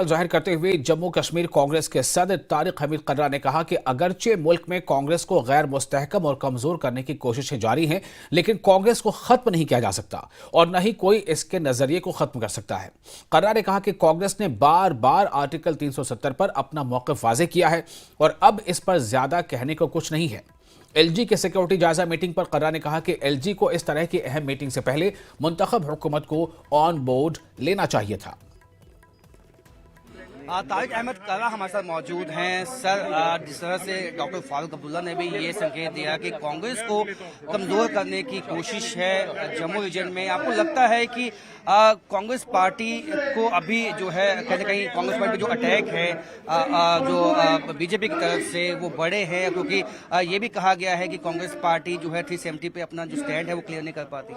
जाहिर करते हुए जम्मू कश्मीर कांग्रेस के सदर तारिक हमीद कर्रा ने कहा कि अगरचे मुल्क में कांग्रेस को गैर मुस्तहकम और कमजोर करने की कोशिशें जारी हैं, लेकिन कांग्रेस को खत्म नहीं किया जा सकता और न ही कोई इसके नजरिए को खत्म कर सकता है। कर्रा ने कहा कि कांग्रेस ने बार बार आर्टिकल 370 पर अपना मौक़िफ़ वाज़ेह किया है और अब इस पर ज्यादा कहने को कुछ नहीं है। एलजी के सिक्योरिटी जायजा मीटिंग पर कर्रा ने कहा कि एलजी को इस तरह की अहम मीटिंग से पहले मुंतखब हुकूमत को ऑन बोर्ड लेना चाहिए था। तारिक अहमद कर्रा हमारे साथ मौजूद हैं। सर, जिस तरह से डॉक्टर फारूक अब्दुल्ला ने भी ये संकेत दिया कि कांग्रेस को कमज़ोर करने की कोशिश है जम्मू रीजन में, आपको लगता है कि कांग्रेस पार्टी को अभी जो है कहीं ना कहीं कांग्रेस पार्टी पे जो अटैक है जो बीजेपी की तरफ से वो बड़े हैं, क्योंकि ये भी कहा गया है कि कांग्रेस पार्टी जो है 370 पे अपना जो स्टैंड है वो क्लियर नहीं कर पाती।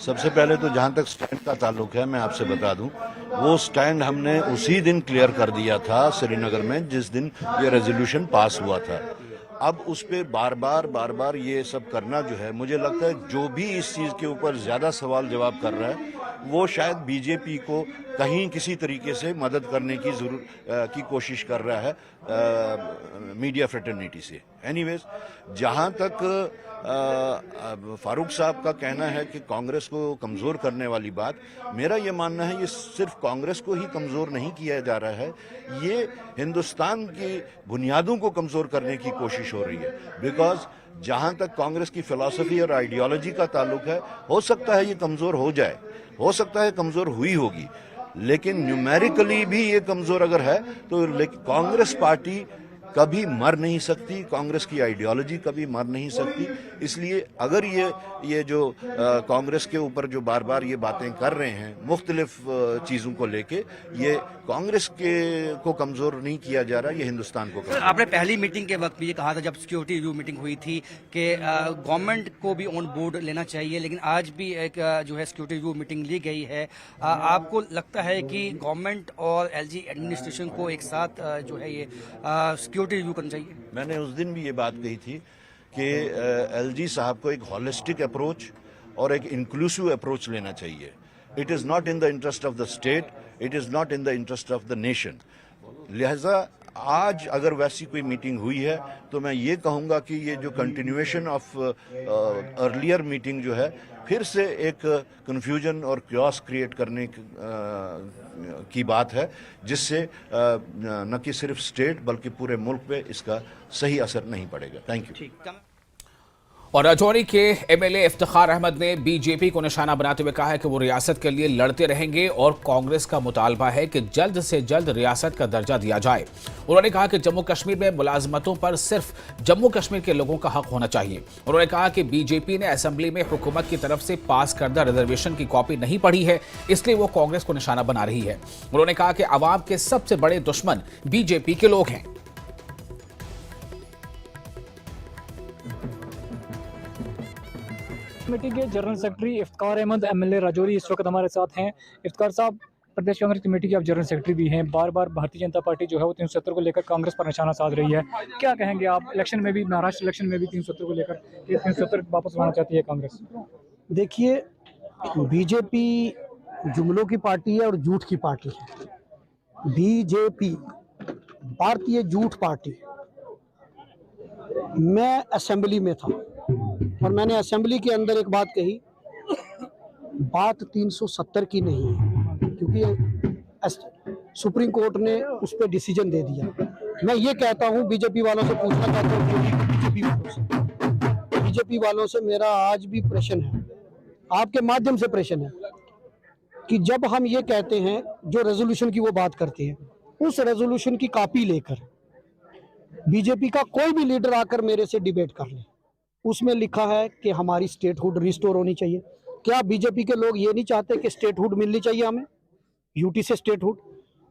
सबसे पहले तो जहां तक स्टैंड का ताल्लुक है, मैं आपसे बता दूं, वो स्टैंड हमने उसी दिन क्लियर कर दिया था श्रीनगर में जिस दिन ये रेजोल्यूशन पास हुआ था। अब उस पर बार बार ये सब करना जो है, मुझे लगता है जो भी इस चीज के ऊपर ज्यादा सवाल जवाब कर रहा है वो शायद बीजेपी को कहीं किसी तरीके से मदद करने की कोशिश कर रहा है मीडिया फ्रेटर्निटी से। एनीवेज, जहां तक फारूक साहब का कहना है कि कांग्रेस को कमजोर करने वाली बात, मेरा ये मानना है ये सिर्फ कांग्रेस को ही कमजोर नहीं किया जा रहा है, ये हिंदुस्तान की बुनियादों को कमजोर करने की कोशिश हो रही है। बिकॉज जहां तक कांग्रेस की फिलॉसफी और आइडियोलॉजी का ताल्लुक है, हो सकता है ये कमजोर हो जाए, हो सकता है कमजोर हुई होगी, लेकिन न्यूमेरिकली भी ये कमजोर अगर है तो कांग्रेस पार्टी कभी मर नहीं सकती, कांग्रेस की आइडियोलॉजी कभी मर नहीं सकती। इसलिए अगर ये जो कांग्रेस के ऊपर जो बार बार ये बातें कर रहे हैं मुख्तलिफ चीज़ों को लेके, ये कांग्रेस को कमज़ोर नहीं किया जा रहा, ये हिंदुस्तान को। आपने पहली मीटिंग के वक्त भी ये कहा था जब सिक्योरिटी रिव्यू मीटिंग हुई थी कि गवर्नमेंट को भी ऑन बोर्ड लेना चाहिए, लेकिन आज भी एक जो है सिक्योरिटी रिव्यू मीटिंग ली गई है। आपको लगता है कि गवर्नमेंट और एलजी एडमिनिस्ट्रेशन को एक साथ जो है ये रिव्यू करना चाहिए? मैंने उस दिन भी ये बात कही थी कि एलजी साहब को एक हॉलिस्टिक अप्रोच और एक इंक्लूसिव अप्रोच लेना चाहिए। It is not in the interest of the state, it is not in the interest of the nation. लिहाजा आज अगर वैसी कोई मीटिंग हुई है तो मैं ये कहूँगा कि ये जो कंटिन्यूएशन ऑफ अर्लियर मीटिंग जो है, फिर से एक कन्फ्यूजन और क्योस क्रिएट करने की बात है, जिससे न कि सिर्फ स्टेट बल्कि पूरे मुल्क पे इसका सही असर नहीं पड़ेगा। Thank you. और राजौरी के एमएलए इफ्तिखार अहमद ने बीजेपी को निशाना बनाते हुए कहा है कि वो रियासत के लिए लड़ते रहेंगे और कांग्रेस का मुतालबा है कि जल्द से जल्द रियासत का दर्जा दिया जाए। उन्होंने कहा कि जम्मू कश्मीर में मुलाजमतों पर सिर्फ जम्मू कश्मीर के लोगों का हक होना चाहिए। उन्होंने कहा कि बीजेपी ने असेंबली में हुकूमत की तरफ से पास करदा रिजर्वेशन की कॉपी नहीं पढ़ी है, इसलिए वो कांग्रेस को निशाना बना रही है। उन्होंने कहा कि अवाम के सबसे बड़े दुश्मन बीजेपी के लोग हैं। कमेटी के general secretary Iftikhar Ahmed MLA Rajouri इस वक्त हमारे साथ हैं। इफ्तिखार साहब, प्रदेश कांग्रेस कमेटी के आप जनरल सेक्रेटरी भी हैं। बार बार भारतीय जनता पार्टी जो है वो 370 को लेकर कांग्रेस पर निशाना साध रही है, क्या कहेंगे आप? इलेक्शन में भी, महाराष्ट्र इलेक्शन में भी 370 को लेकर 370 वापस लाना चाहती है कांग्रेस। देखिए, बीजेपी जुमलों की पार्टी है और झूठ की पार्टी है। बीजेपी भारतीय झूठ पार्टी। मैं असेंबली में था और मैंने असेंबली के अंदर एक बात कही, बात 370 की नहीं है, क्योंकि सुप्रीम कोर्ट ने उस पर डिसीजन दे दिया। मैं ये कहता हूँ, बीजेपी वालों से पूछना चाहता हूँ, बीजेपी वालों से मेरा आज भी प्रश्न है, आपके माध्यम से प्रश्न है, कि जब हम ये कहते हैं, जो रेजोल्यूशन की वो बात करते हैं, उस रेजोल्यूशन की कॉपी लेकर बीजेपी का कोई भी लीडर आकर मेरे से डिबेट कर ले, उसमें लिखा है कि हमारी स्टेटहुड रिस्टोर होनी चाहिए। क्या बीजेपी के लोग ये नहीं चाहते कि स्टेटहुड मिलनी चाहिए हमें, यूटी से स्टेटहुड?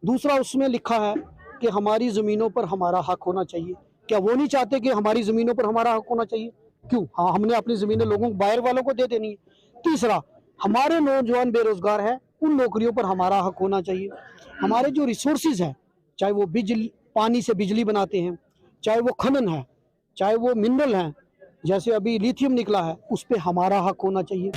दूसरा, उसमें लिखा है कि हमारी ज़मीनों पर हमारा हक होना चाहिए। क्या वो नहीं चाहते कि हमारी ज़मीनों पर हमारा हक होना चाहिए? क्यों? हाँ, हमने अपनी ज़मीनें लोगों को, बाहर वालों को दे देनी है। तीसरा, हमारे नौजवान बेरोजगार हैं, उन नौकरियों पर हमारा हक होना चाहिए। हमारे जो रिसोर्सेज हैं, चाहे वो बिजली, पानी से बिजली बनाते हैं, चाहे वो खनन है, चाहे वो मिनरल हैं, जैसे अभी लिथियम निकला है, उस पे हमारा हक होना चाहिए।